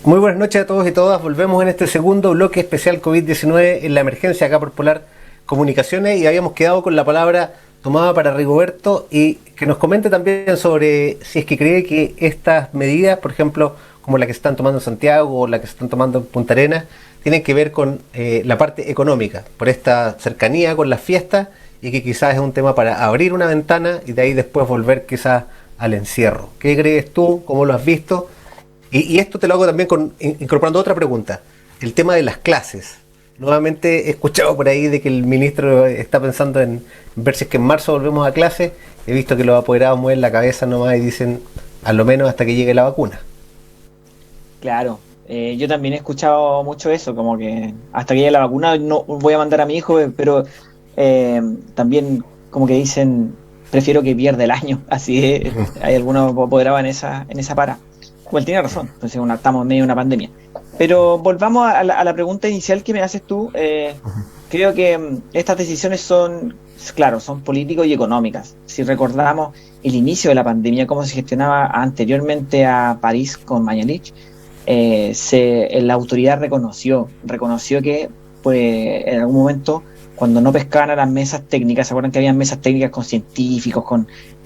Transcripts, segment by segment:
Muy buenas noches a todos y todas. Volvemos en este segundo bloque especial COVID-19 en la emergencia acá por Polar Comunicaciones y habíamos quedado con la palabra tomada para Rigoberto y que nos comente también sobre si es que cree que estas medidas, por ejemplo, como la que se están tomando en Santiago o la que se están tomando en Punta Arenas, tienen que ver con la parte económica, por esta cercanía con las fiestas y que quizás es un tema para abrir una ventana y de ahí después volver quizás al encierro. ¿Qué crees tú? ¿Cómo lo has visto? Y esto te lo hago también incorporando otra pregunta, el tema de las clases. Nuevamente he escuchado por ahí de que el ministro está pensando en ver si es que en marzo volvemos a clases. He visto que los apoderados mueven la cabeza nomás y dicen, a lo menos hasta que llegue la vacuna. Claro, yo también he escuchado mucho eso, como que hasta que llegue la vacuna no voy a mandar a mi hijo, pero también como que dicen, prefiero que pierda el año, así es, hay algunos apoderados en esa para. Bueno, tiene razón, entonces estamos en medio de una pandemia. Pero volvamos a la pregunta inicial que me haces tú. Creo que estas decisiones son, claro, son políticos y económicas. Si recordamos el inicio de la pandemia, cómo se gestionaba anteriormente a París con Mañalich, la autoridad reconoció que pues, en algún momento, cuando no pescaban a las mesas técnicas, ¿se acuerdan que había mesas técnicas con científicos,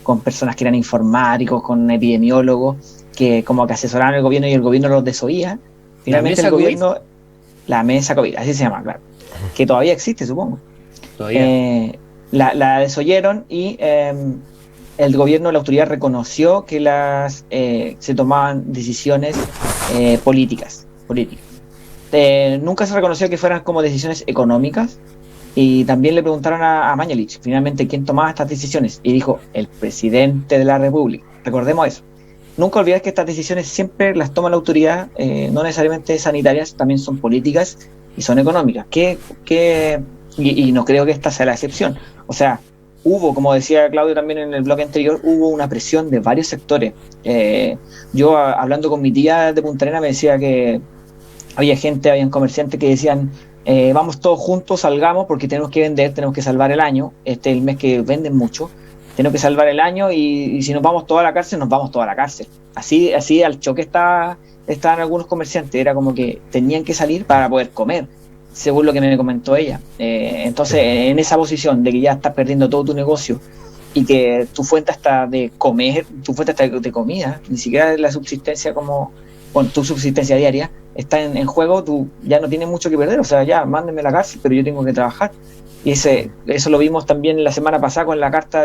con personas que eran informáticos, con epidemiólogos, que como que asesoraban al gobierno y el gobierno los desoía? Finalmente el gobierno, la mesa COVID, así se llama, claro, que todavía existe, supongo. Todavía. La desoyeron y el gobierno, la autoridad reconoció que se tomaban decisiones políticas. Nunca se reconoció que fueran como decisiones económicas. Y también le preguntaron a Mañalich, finalmente, ¿quién tomaba estas decisiones? Y dijo, el presidente de la República. Recordemos eso. Nunca olvidar que estas decisiones siempre las toma la autoridad, no necesariamente sanitarias, también son políticas y son económicas. Y no creo que esta sea la excepción. O sea, como decía Claudio también en el bloque anterior, hubo una presión de varios sectores. Yo, hablando con mi tía de Punta Arenas, me decía que habían comerciantes que decían, vamos todos juntos, salgamos porque tenemos que vender, tenemos que salvar el año. Este es el mes que venden mucho. Tenemos que salvar el año y si nos vamos toda la cárcel, nos vamos toda la cárcel. Así al choque estaban algunos comerciantes, era como que tenían que salir para poder comer, según lo que me comentó ella. Entonces, en esa posición de que ya estás perdiendo todo tu negocio y que tu fuente hasta de comer, tu fuente hasta de comida, ni siquiera la subsistencia tu subsistencia diaria está en juego, tú ya no tienes mucho que perder, o sea, ya, mándenme a la cárcel, pero yo tengo que trabajar. Y eso lo vimos también la semana pasada con la carta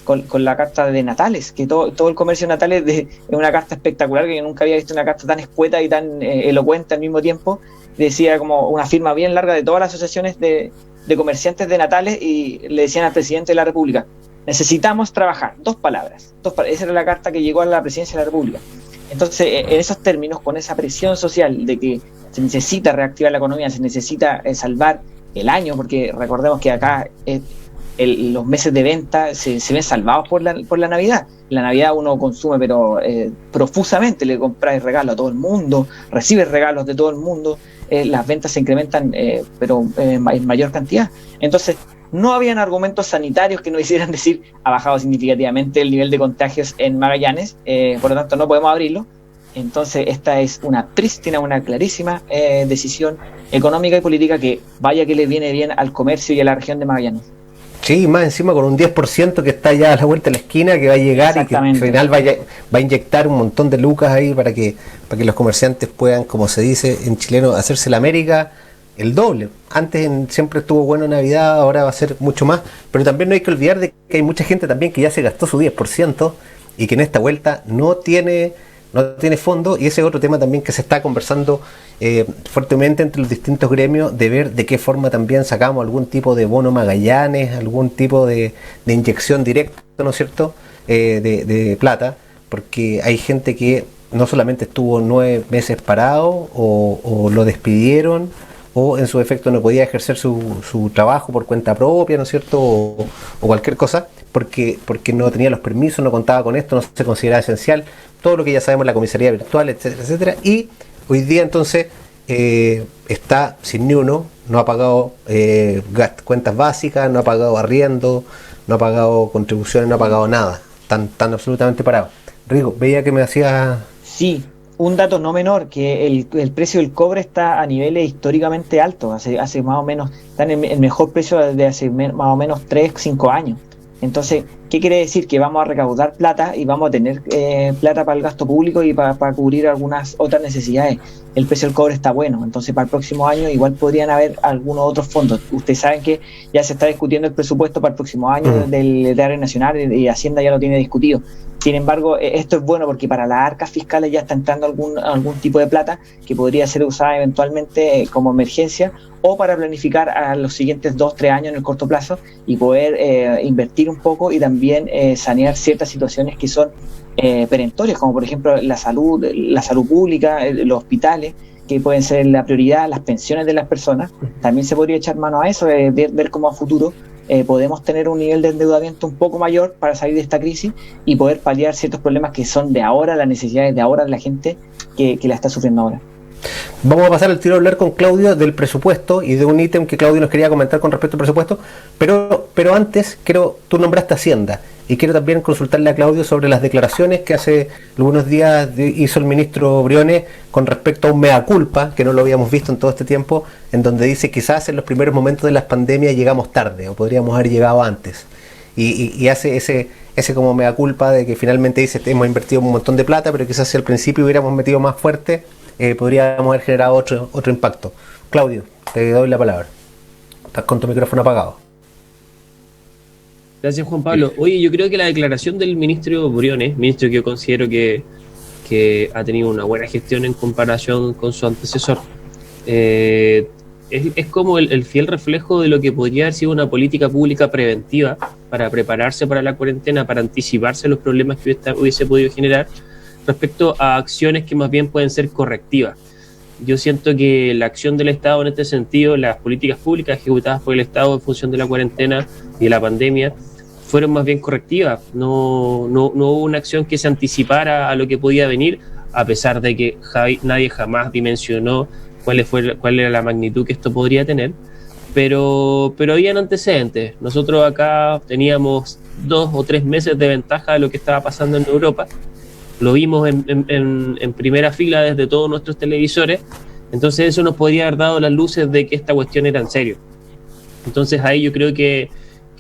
con la carta de Natales, que todo el comercio de Natales es una carta espectacular, que yo nunca había visto una carta tan escueta y tan elocuente al mismo tiempo. Decía como una firma bien larga de todas las asociaciones de comerciantes de Natales y le decían al presidente de la República, necesitamos trabajar, dos palabras. Esa era la carta que llegó a la presidencia de la República. Entonces, en esos términos, con esa presión social de que se necesita reactivar la economía, se necesita salvar el año, porque recordemos que acá los meses de venta se ven salvados por la Navidad. La Navidad uno consume, pero profusamente, le compras regalos a todo el mundo, recibes regalos de todo el mundo, las ventas se incrementan, pero en mayor cantidad. Entonces, no habían argumentos sanitarios que nos hicieran decir ha bajado significativamente el nivel de contagios en Magallanes, por lo tanto no podemos abrirlo. Entonces esta es una prístina, una clarísima decisión económica y política que vaya que le viene bien al comercio y a la región de Magallanes. Sí, más encima con un 10% que está ya a la vuelta de la esquina, que va a llegar y que al final va a inyectar un montón de lucas ahí para que los comerciantes puedan, como se dice en chileno, hacerse la América el doble. Antes siempre estuvo bueno Navidad, ahora va a ser mucho más, pero también no hay que olvidar de que hay mucha gente también que ya se gastó su 10% y que en esta vuelta no tiene fondo, y ese es otro tema también que se está conversando fuertemente entre los distintos gremios, de ver de qué forma también sacamos algún tipo de bono Magallanes, algún tipo de inyección directa, ¿no es cierto?, de plata, porque hay gente que no solamente estuvo 9 meses parado o lo despidieron o en su efecto no podía ejercer su trabajo por cuenta propia, ¿no es cierto?, o cualquier cosa, porque no tenía los permisos, no contaba con esto, no se consideraba esencial, todo lo que ya sabemos, la comisaría virtual, etcétera, etcétera, y hoy día entonces está sin ni uno, no ha pagado cuentas básicas, no ha pagado arriendo, no ha pagado contribuciones, no ha pagado nada, tan absolutamente parado. Rigo, veía que me hacía... Sí, un dato no menor, que el precio del cobre está a niveles históricamente altos, hace más o menos, está en el mejor precio de hace más o menos 3, 5 años. Entonces, ¿qué quiere decir? Que vamos a recaudar plata y vamos a tener plata para el gasto público y para cubrir algunas otras necesidades. El precio del cobre está bueno, entonces para el próximo año igual podrían haber algunos otros fondos. Ustedes saben que ya se está discutiendo el presupuesto para el próximo año del área nacional y Hacienda ya lo tiene discutido. Sin embargo, esto es bueno porque para las arcas fiscales ya está entrando algún tipo de plata que podría ser usada eventualmente como emergencia o para planificar a los siguientes 2-3 años en el corto plazo y poder invertir un poco y también sanear ciertas situaciones que son perentorias, como por ejemplo la salud pública, los hospitales, que pueden ser la prioridad, las pensiones de las personas. También se podría echar mano a eso, ver cómo a futuro podemos tener un nivel de endeudamiento un poco mayor para salir de esta crisis y poder paliar ciertos problemas que son de ahora, las necesidades de ahora de la gente que la está sufriendo ahora. Vamos a pasar al tiro a hablar con Claudio del presupuesto y de un ítem que Claudio nos quería comentar con respecto al presupuesto, pero antes tú nombraste Hacienda y quiero también consultarle a Claudio sobre las declaraciones que hace algunos días hizo el ministro Briones con respecto a un mea culpa, que no lo habíamos visto en todo este tiempo, en donde dice quizás en los primeros momentos de la pandemia llegamos tarde o podríamos haber llegado antes y hace ese como mea culpa de que finalmente dice hemos invertido un montón de plata, pero quizás si al principio hubiéramos metido más fuerte podríamos haber generado otro impacto. Claudio, te doy la palabra. Estás con tu micrófono apagado. Gracias, Juan Pablo. Oye, yo creo que la declaración del ministro Briones, ministro que yo considero que ha tenido una buena gestión en comparación con su antecesor, es como el fiel reflejo de lo que podría haber sido una política pública preventiva para prepararse para la cuarentena, para anticiparse a los problemas que hubiese podido generar respecto a acciones que más bien pueden ser correctivas. Yo siento que la acción del Estado en este sentido, las políticas públicas ejecutadas por el Estado en función de la cuarentena y de la pandemia, fueron más bien correctivas. No hubo una acción que se anticipara a lo que podía venir, a pesar de que nadie jamás dimensionó cuál era la magnitud que esto podría tener, pero habían antecedentes. Nosotros acá teníamos 2 o 3 meses de ventaja de lo que estaba pasando en Europa. Lo vimos en primera fila desde todos nuestros televisores, entonces eso nos podría haber dado las luces de que esta cuestión era en serio. Entonces ahí yo creo que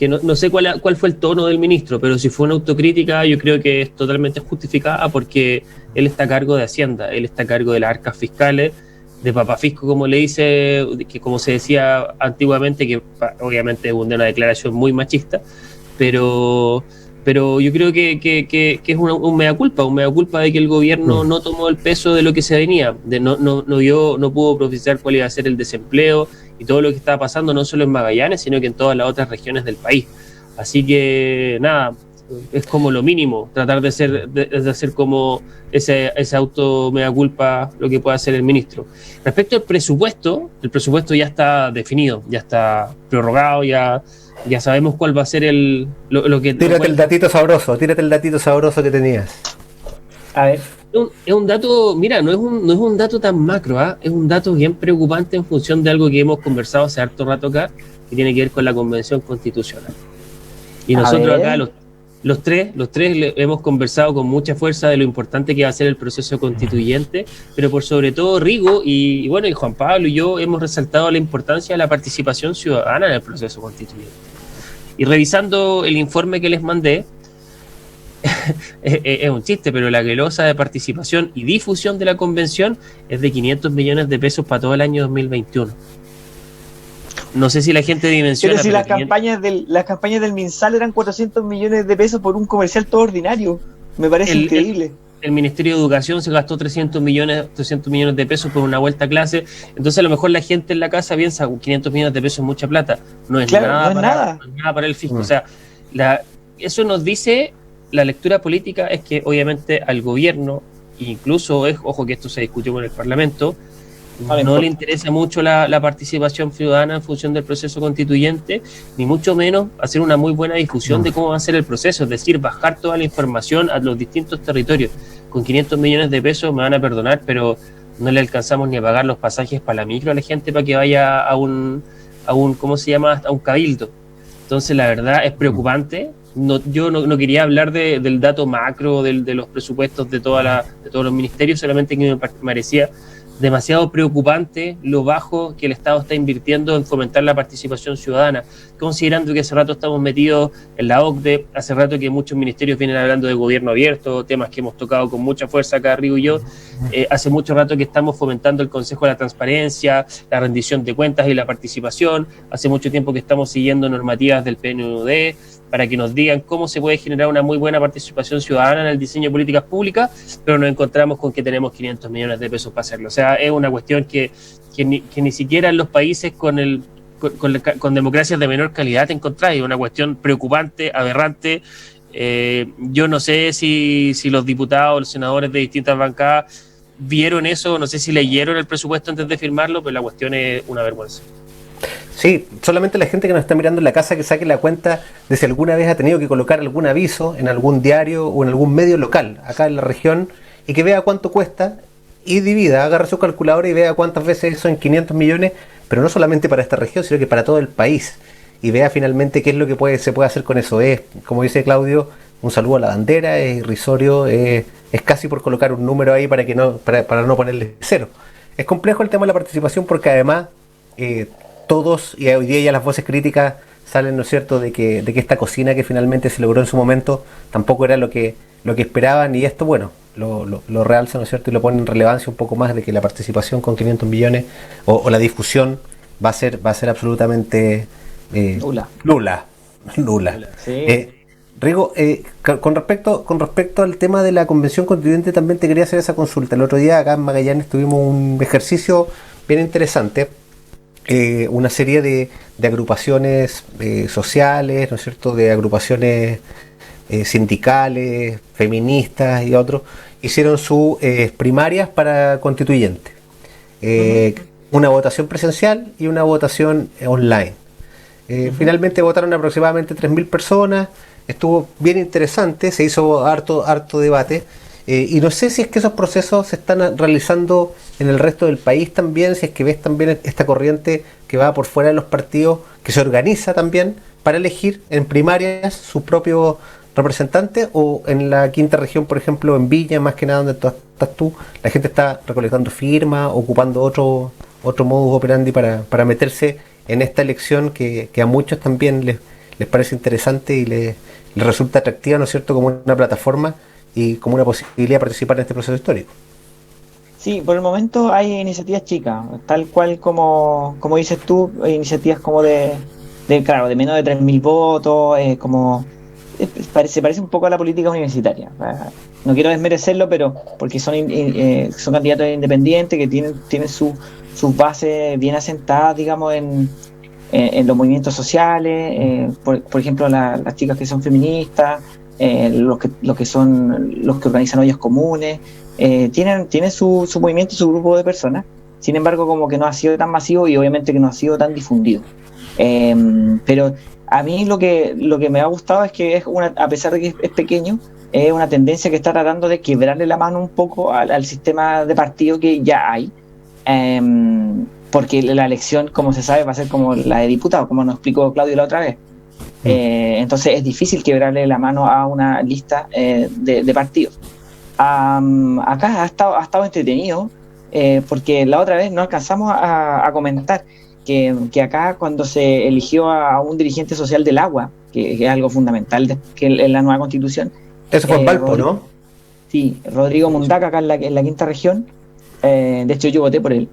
no sé cuál fue el tono del ministro, pero si fue una autocrítica yo creo que es totalmente justificada porque él está a cargo de Hacienda, él está a cargo de las arcas fiscales, de papafisco como le dice, que como se decía antiguamente, que obviamente es una declaración muy machista, pero yo creo que es un mea culpa de que el gobierno no tomó el peso de lo que se venía, no pudo profetizar cuál iba a ser el desempleo y todo lo que estaba pasando, no solo en Magallanes, sino que en todas las otras regiones del país. Así que nada, es como lo mínimo, tratar de hacer como ese auto mea culpa lo que pueda hacer el ministro. Respecto al presupuesto, el presupuesto ya está definido, ya está prorrogado, ya sabemos cuál va a ser lo que... Tírate el datito sabroso que tenías. A ver. Es un dato, mira, no es un dato tan macro, es un dato bien preocupante en función de algo que hemos conversado hace harto rato acá, que tiene que ver con la Convención Constitucional. Y nosotros acá, los tres hemos conversado con mucha fuerza de lo importante que va a ser el proceso constituyente, pero por sobre todo Rigo y Juan Pablo y yo hemos resaltado la importancia de la participación ciudadana en el proceso constituyente. Y revisando el informe que les mandé, es un chiste, pero la glosa de participación y difusión de la convención es de 500 millones de pesos para todo el año 2021. No sé si la gente dimensiona. Pero si las campañas del MinSal eran 400 millones de pesos por un comercial todo ordinario. Me parece increíble. El Ministerio de Educación se gastó 300 millones de pesos por una vuelta a clase. Entonces a lo mejor la gente en la casa piensa 500 millones de pesos es mucha plata. No es, claro, nada para el fisco. O sea, eso nos dice, la lectura política es que obviamente al gobierno, incluso ojo que esto se discutió con el Parlamento, no le interesa mucho la participación ciudadana en función del proceso constituyente, ni mucho menos hacer una muy buena difusión de cómo va a ser el proceso, es decir, bajar toda la información a los distintos territorios. Con 500 millones de pesos, me van a perdonar, pero no le alcanzamos ni a pagar los pasajes para la micro a la gente para que vaya a un ¿cómo se llama? A un cabildo. Entonces la verdad es preocupante yo no quería hablar del dato macro de los presupuestos de todos los ministerios, solamente que me parecía demasiado preocupante lo bajo que el Estado está invirtiendo en fomentar la participación ciudadana, considerando que hace rato estamos metidos en la OCDE, hace rato que muchos ministerios vienen hablando de gobierno abierto, temas que hemos tocado con mucha fuerza acá, Rigo y yo, hace mucho rato que estamos fomentando el Consejo de la Transparencia, la rendición de cuentas y la participación, hace mucho tiempo que estamos siguiendo normativas del PNUD, para que nos digan cómo se puede generar una muy buena participación ciudadana en el diseño de políticas públicas, pero nos encontramos con que tenemos 500 millones de pesos para hacerlo. O sea, es una cuestión que ni siquiera en los países con democracias de menor calidad te encontráis, es una cuestión preocupante, aberrante. Yo no sé si los diputados, los senadores de distintas bancadas vieron eso, no sé si leyeron el presupuesto antes de firmarlo, pero la cuestión es una vergüenza. Sí, solamente la gente que nos está mirando en la casa que saque la cuenta de si alguna vez ha tenido que colocar algún aviso en algún diario o en algún medio local acá en la región y que vea cuánto cuesta y divida, agarre su calculadora y vea cuántas veces son 500 millones, pero no solamente para esta región, sino que para todo el país, y vea finalmente qué es lo que se puede hacer con eso. Es, como dice Claudio, un saludo a la bandera, es irrisorio, es casi por colocar un número ahí para no ponerle cero. Es complejo el tema de la participación porque además todos, y hoy día ya las voces críticas salen, ¿no es cierto?, de que esta cocina que finalmente se logró en su momento tampoco era lo que esperaban, y esto, bueno, lo realza, ¿no es cierto?, y lo pone en relevancia un poco más de que la participación con 500 millones o la difusión va a ser absolutamente nula. Sí. Rigo, con respecto al tema de la convención constituyente, también te quería hacer esa consulta. El otro día acá en Magallanes tuvimos un ejercicio bien interesante, una serie de agrupaciones sociales, ¿no es cierto?, de agrupaciones sindicales, feministas y otros, hicieron sus primarias para constituyente. Una votación presencial y una votación online. Finalmente votaron aproximadamente 3.000 personas, estuvo bien interesante, se hizo harto debate, y no sé si es que esos procesos se están realizando en el resto del país también, si es que ves también esta corriente que va por fuera de los partidos, que se organiza también para elegir en primarias sus propios representantes, o en la quinta región, por ejemplo, en Viña, más que nada donde estás tú, la gente está recolectando firmas, ocupando otro modus operandi para meterse en esta elección que a muchos también les parece interesante y les resulta atractiva, ¿no es cierto?, como una plataforma y como una posibilidad de participar en este proceso histórico. Sí, por el momento hay iniciativas chicas, tal cual como dices tú, hay iniciativas como de menos de 3.000 votos, se parece un poco a la política universitaria. No quiero desmerecerlo, pero porque son candidatos independientes que tienen sus bases bien asentadas, digamos, en los movimientos sociales, por ejemplo, las chicas que son feministas, los que organizan ollas comunes, tienen su movimiento, su grupo de personas. Sin embargo, como que no ha sido tan masivo y obviamente que no ha sido tan difundido. Pero a mí lo que me ha gustado es que a pesar de que es pequeño, es una tendencia que está tratando de quebrarle la mano un poco al sistema de partido que ya hay, porque la elección, como se sabe, va a ser como la de diputados, como nos explicó Claudio la otra vez. Entonces es difícil quebrarle la mano a una lista de partidos. Acá ha estado entretenido, porque la otra vez no alcanzamos a comentar que acá, cuando se eligió a un dirigente social del agua, que es algo fundamental en la nueva constitución. Eso fue en Valpo, ¿no? Sí, Rodrigo Mundaca, acá en la quinta región. De hecho, yo voté por él.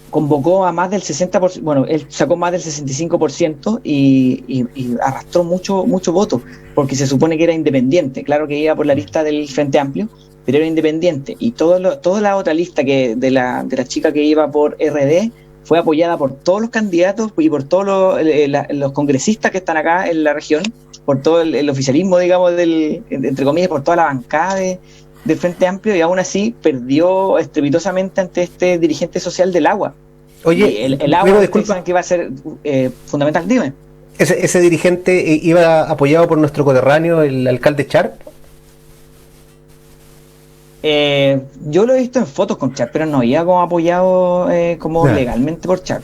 Convocó a más del 60%, bueno, él sacó más del 65% y arrastró mucho voto, porque se supone que era independiente. Claro que iba por la lista del Frente Amplio, pero era independiente, y toda la otra lista de la chica que iba por RD fue apoyada por todos los candidatos y por todos los congresistas que están acá en la región, por todo el oficialismo, digamos, entre comillas, por toda la bancada del Frente Amplio, y aún así perdió estrepitosamente ante este dirigente social del agua. Oye, el agua, disculpa, que va a ser fundamental. Dime. ¿Ese dirigente iba apoyado por nuestro coterráneo, el alcalde Sharp? Yo lo he visto en fotos con Sharp, pero no iba como apoyado legalmente por Sharp.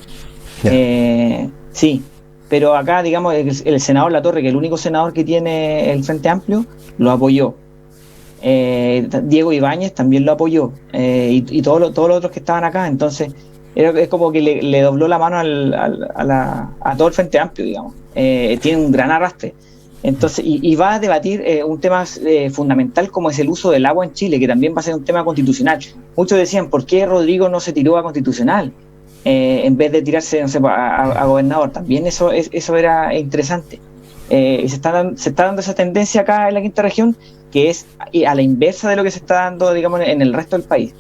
Sí. pero acá, digamos, el senador Latorre, que es el único senador que tiene el Frente Amplio, lo apoyó. Diego Ibáñez también lo apoyó, y todos los otros que estaban acá. Entonces es como que le dobló la mano a todo el Frente Amplio, digamos. Tiene un gran arrastre. Entonces, y va a debatir un tema fundamental como es el uso del agua en Chile, que también va a ser un tema constitucional. Muchos decían, ¿por qué Rodrigo no se tiró a constitucional en vez de tirarse, no sé, a gobernador? También eso era interesante. Se está dando esa tendencia acá en la quinta región, que es a la inversa de lo que se está dando, digamos, en el resto del país.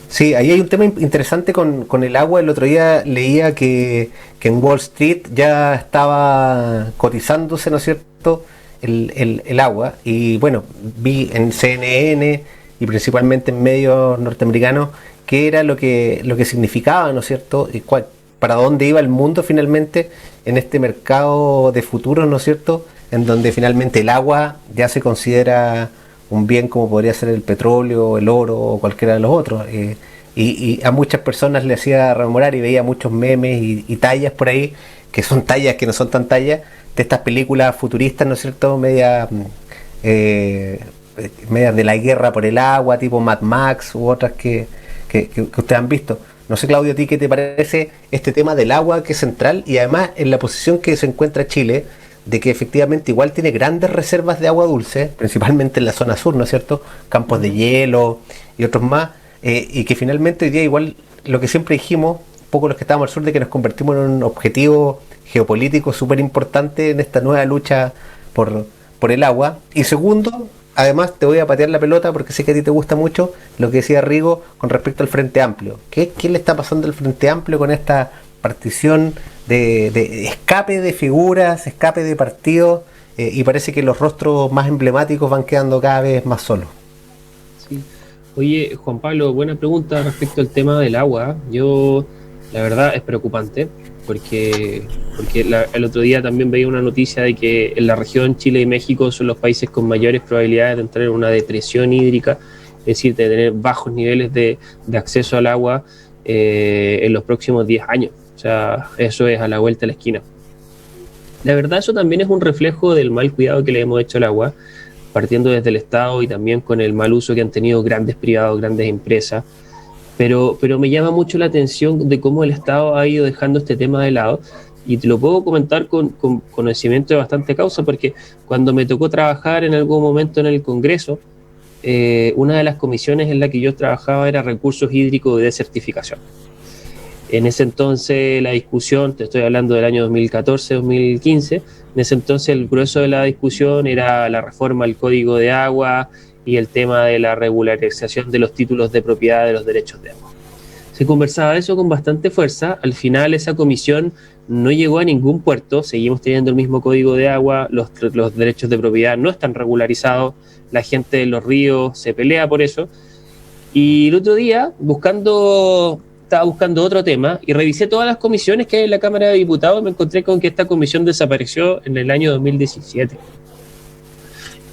Sí, ahí hay un tema interesante con el agua. El otro día leía que en Wall Street ya estaba cotizándose, ¿no es cierto?, el agua. Y bueno, vi en CNN y principalmente en medios norteamericanos qué era lo que significaba, ¿no es cierto?, y para dónde iba el mundo finalmente en este mercado de futuros, ¿no es cierto?, en donde finalmente el agua ya se considera un bien como podría ser el petróleo, el oro o cualquiera de los otros. Y a muchas personas le hacía rememorar y veía muchos memes y tallas por ahí, que son tallas que no son tan tallas, de estas películas futuristas, ¿no es cierto?, medias de la guerra por el agua, tipo Mad Max u otras que ustedes han visto. No sé, Claudio, ¿a ti qué te parece este tema del agua, que es central, y además en la posición que se encuentra Chile, de que efectivamente igual tiene grandes reservas de agua dulce, principalmente en la zona sur, ¿no es cierto?, campos de hielo y otros más, y que finalmente hoy día igual lo que siempre dijimos, un poco los que estábamos al sur, de que nos convertimos en un objetivo geopolítico súper importante en esta nueva lucha por el agua. Y segundo, además te voy a patear la pelota porque sé que a ti te gusta mucho lo que decía Rigo con respecto al Frente Amplio. ¿Qué le está pasando al Frente Amplio con esta partición de escape de figuras, escape de partidos, y parece que los rostros más emblemáticos van quedando cada vez más solos? Sí. Oye, Juan Pablo, buena pregunta respecto al tema del agua. Yo, la verdad, es preocupante porque el otro día también veía una noticia de que en la región Chile y México son los países con mayores probabilidades de entrar en una depresión hídrica, es decir, de tener bajos niveles de acceso al agua en los próximos 10 años. O sea, eso es a la vuelta de la esquina. La verdad, eso también es un reflejo del mal cuidado que le hemos hecho al agua, partiendo desde el Estado y también con el mal uso que han tenido grandes privados, grandes empresas. Pero me llama mucho la atención de cómo el Estado ha ido dejando este tema de lado, y te lo puedo comentar con conocimiento de bastante causa, porque cuando me tocó trabajar en algún momento en el Congreso, una de las comisiones en la que yo trabajaba era recursos hídricos y desertificación. En ese entonces la discusión, te estoy hablando del año 2014-2015, en ese entonces el grueso de la discusión era la reforma al Código de Agua y el tema de la regularización de los títulos de propiedad de los derechos de agua. Se conversaba eso con bastante fuerza. Al final esa comisión no llegó a ningún puerto, seguimos teniendo el mismo Código de Agua, los derechos de propiedad no están regularizados, la gente de los ríos se pelea por eso. Y el otro día, estaba buscando otro tema y revisé todas las comisiones que hay en la Cámara de Diputados y me encontré con que esta comisión desapareció en el año 2017.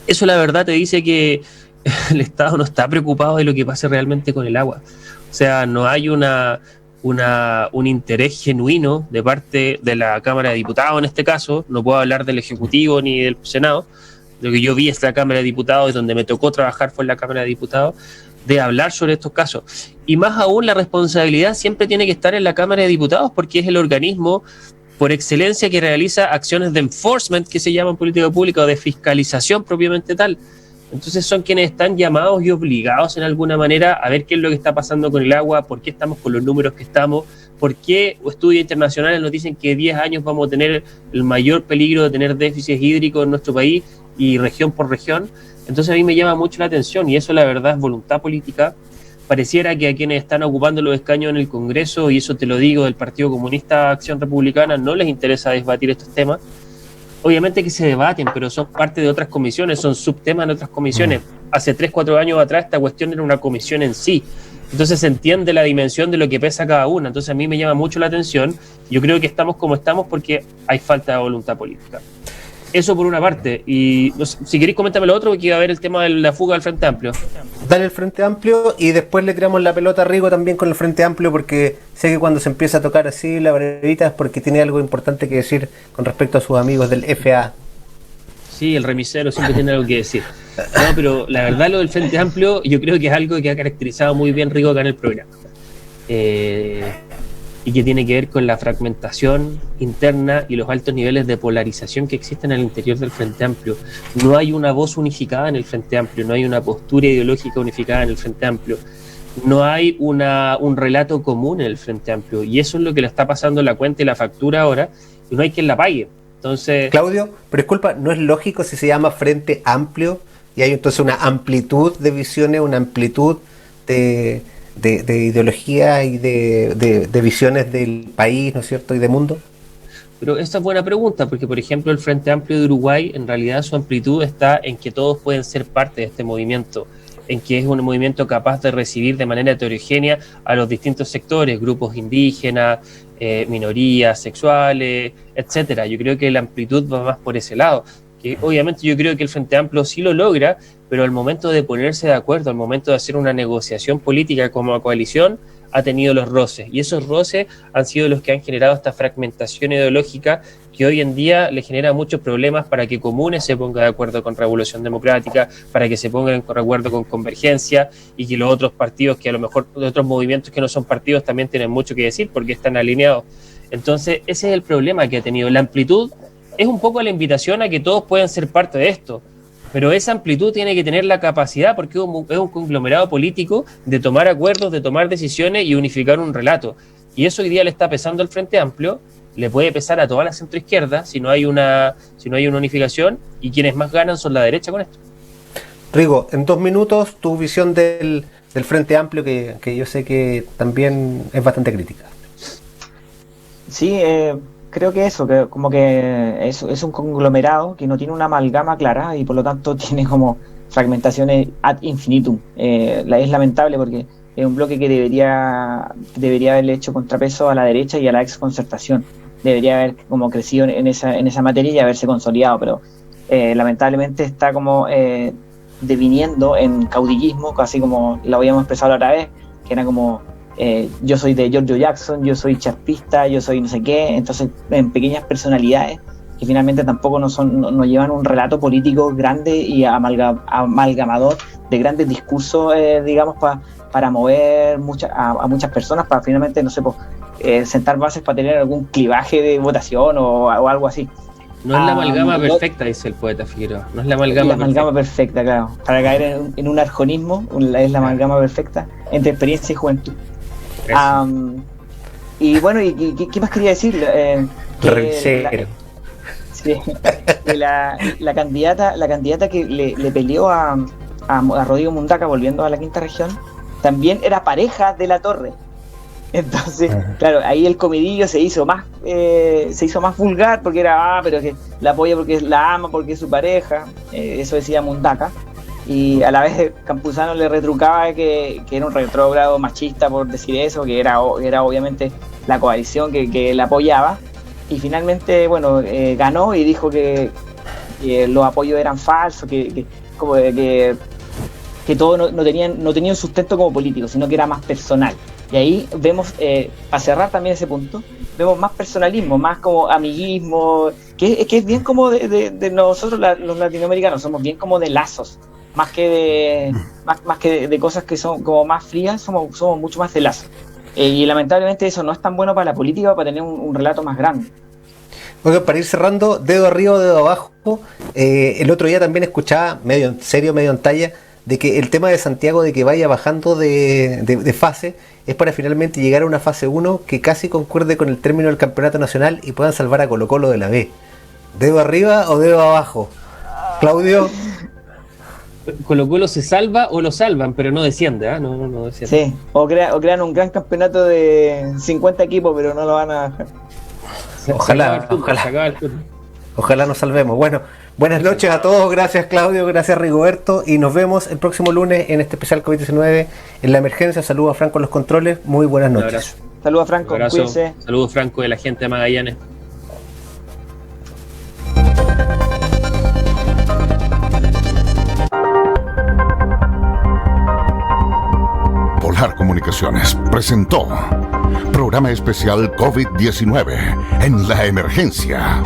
Eso, la verdad, te dice que el Estado no está preocupado de lo que pase realmente con el agua. O sea, no hay un interés genuino de parte de la Cámara de Diputados en este caso. No puedo hablar del Ejecutivo ni del Senado. Lo que yo vi es la Cámara de Diputados, y donde me tocó trabajar fue en la Cámara de Diputados, de hablar sobre estos casos. Y más aún, la responsabilidad siempre tiene que estar en la Cámara de Diputados, porque es el organismo por excelencia que realiza acciones de enforcement, que se llaman política pública, o de fiscalización propiamente tal. Entonces son quienes están llamados y obligados en alguna manera a ver qué es lo que está pasando con el agua, por qué estamos con los números que estamos, por qué estudios internacionales nos dicen que 10 años vamos a tener el mayor peligro de tener déficits hídricos en nuestro país y región por región. Entonces a mí me llama mucho la atención, y eso la verdad es voluntad política. Pareciera que a quienes están ocupando los escaños en el Congreso, y eso te lo digo del Partido Comunista Acción Republicana, no les interesa debatir estos temas. Obviamente que se debaten, pero son parte de otras comisiones, son subtemas de otras comisiones. Hace 3-4 años atrás esta cuestión era una comisión en sí. Entonces se entiende la dimensión de lo que pesa cada una. Entonces a mí me llama mucho la atención. Yo creo que estamos como estamos porque hay falta de voluntad política. Eso por una parte. Y no sé, si queréis coméntame lo otro, porque iba a ver el tema de la fuga del Frente Amplio. Dale el Frente Amplio y después le tiramos la pelota a Rigo también con el Frente Amplio, porque sé que cuando se empieza a tocar así la brevita es porque tiene algo importante que decir con respecto a sus amigos del FA. Sí, el remisero siempre tiene algo que decir. No, pero la verdad lo del Frente Amplio yo creo que es algo que ha caracterizado muy bien Rigo acá en el programa. Y que tiene que ver con la fragmentación interna y los altos niveles de polarización que existen al interior del Frente Amplio. No hay una voz unificada en el Frente Amplio, no hay una postura ideológica unificada en el Frente Amplio, no hay un relato común en el Frente Amplio, y eso es lo que le está pasando la cuenta y la factura ahora, y no hay quien la pague. Entonces, Claudio, pero disculpa, ¿no es lógico si se llama Frente Amplio y hay entonces una amplitud de visiones, una amplitud de ideología y de visiones del país, ¿no es cierto?, y de mundo? Pero esta es buena pregunta, porque por ejemplo el Frente Amplio de Uruguay, en realidad su amplitud está en que todos pueden ser parte de este movimiento, en que es un movimiento capaz de recibir de manera heterogénea a los distintos sectores, grupos indígenas, minorías sexuales, etcétera. Yo creo que la amplitud va más por ese lado, que obviamente yo creo que el Frente Amplio sí lo logra, pero al momento de ponerse de acuerdo, al momento de hacer una negociación política como coalición, ha tenido los roces, y esos roces han sido los que han generado esta fragmentación ideológica que hoy en día le genera muchos problemas para que Comunes se ponga de acuerdo con Revolución Democrática, para que se pongan de acuerdo con Convergencia, y que los otros partidos, que a lo mejor los otros movimientos que no son partidos también tienen mucho que decir porque están alineados. Entonces ese es el problema que ha tenido. La amplitud es un poco la invitación a que todos puedan ser parte de esto, pero esa amplitud tiene que tener la capacidad, porque es un conglomerado político, de tomar acuerdos, de tomar decisiones y unificar un relato. Y eso hoy día le está pesando al Frente Amplio, le puede pesar a toda la centroizquierda si no hay una unificación, y quienes más ganan son la derecha con esto. Rigo, en 2 minutos, tu visión del Frente Amplio, que yo sé que también es bastante crítica. Sí, creo que eso, que como que es un conglomerado que no tiene una amalgama clara y por lo tanto tiene como fragmentaciones ad infinitum. Es lamentable porque es un bloque que debería haberle hecho contrapeso a la derecha y a la exconcertación. Debería haber como crecido en esa materia y haberse consolidado, pero lamentablemente está como deviniendo en caudillismo, casi como lo habíamos expresado la otra vez, que era como yo soy de Giorgio Jackson, yo soy charpista, yo soy no sé qué, entonces en pequeñas personalidades que finalmente tampoco no llevan un relato político grande y amalgamador de grandes discursos, digamos, para mover a muchas personas, para finalmente, no sé, sentar bases para tener algún clivaje de votación o algo así. No es la amalgama perfecta, dice el poeta Figueroa. No es la amalgama perfecta, claro. Para caer en un arjonismo, es la amalgama perfecta entre experiencia y juventud. Y bueno, ¿qué más quería decir? La candidata que le peleó a Rodrigo Mundaca, volviendo a la quinta región, también era pareja de La Torre. Entonces, claro, ahí el comidillo se hizo más vulgar, porque era, pero que la apoya porque la ama, porque es su pareja, eso decía Mundaca, y a la vez Campuzano le retrucaba que era un retrógrado machista por decir eso, que era obviamente la coalición que la apoyaba, y finalmente, bueno, ganó y dijo que los apoyos eran falsos, que todo no tenía un sustento como político, sino que era más personal. Y ahí vemos, para cerrar también ese punto, vemos más personalismo, más como amiguismo, que es bien como de nosotros los latinoamericanos, somos bien como de lazos, más que de cosas que son como más frías, somos mucho más de lazos. Y lamentablemente eso no es tan bueno para la política, para tener un relato más grande. Bueno, para ir cerrando, dedo arriba o dedo abajo, el otro día también escuchaba, medio en serio, medio en talla, de que el tema de Santiago, de que vaya bajando de fase, es para finalmente llegar a una fase 1 que casi concuerde con el término del campeonato nacional y puedan salvar a Colo-Colo de la B. ¿Dedo arriba o dedo abajo? Claudio. Colo-Colo se salva o lo salvan, pero no desciende, ¿eh? No desciende. Sí, o crean un gran campeonato de 50 equipos, pero no lo van a dejar. Ojalá nos salvemos. Bueno, buenas noches a todos. Gracias, Claudio. Gracias, Rigoberto. Y nos vemos el próximo lunes en este especial COVID-19 en la emergencia. Saludos a Franco en los controles. Muy buenas noches. Saludos a Franco. Saludos, Franco, de la gente de Magallanes. Comunicaciones presentó Programa Especial COVID-19 en la Emergencia.